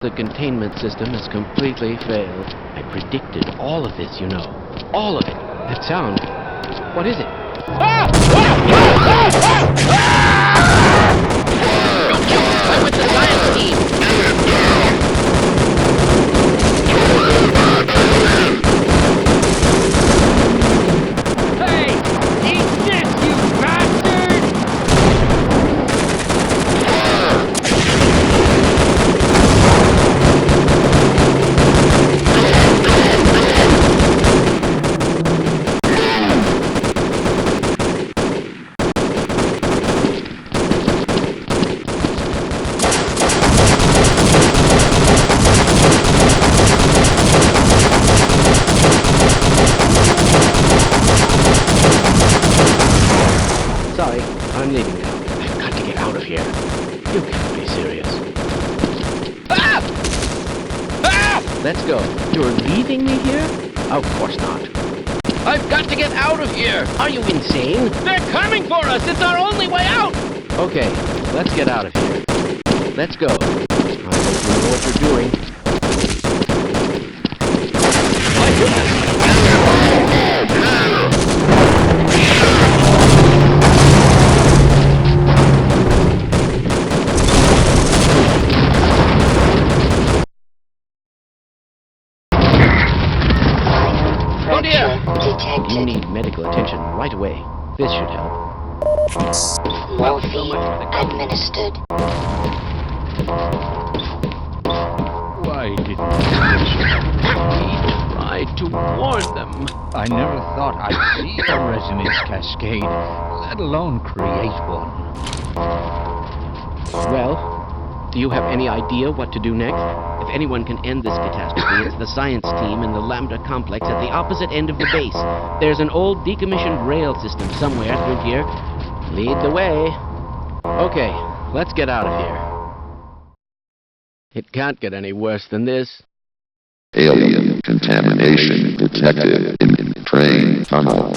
The containment system has completely failed. I predicted all of this, you know. All of it. That sound. What is it? Don't you! I'm with the science team! Hey! Eat this, you bastard! Sorry, I'm leaving now. I've got to get out of here. You can't be serious. Ah! Ah! Let's go. You're leaving me here? Of course not. I've got to get out of here! Are you insane? They're coming for us! It's our only way out! Okay, let's get out of here. Let's go. I hope you know what you're doing. My goodness! Oh dear! You need medical attention right away. This should help. Morphine administered. Why didn't you? We tried to warn them. I never thought I'd see a resonance cascade, let alone create one. Well, do you have any idea what to do next? If anyone can end this catastrophe, it's the science team in the Lambda complex at the opposite end of the base. There's an old decommissioned rail system somewhere through here. Lead the way. Okay, let's get out of here. It can't get any worse than this. Alien contamination detected in train tunnel.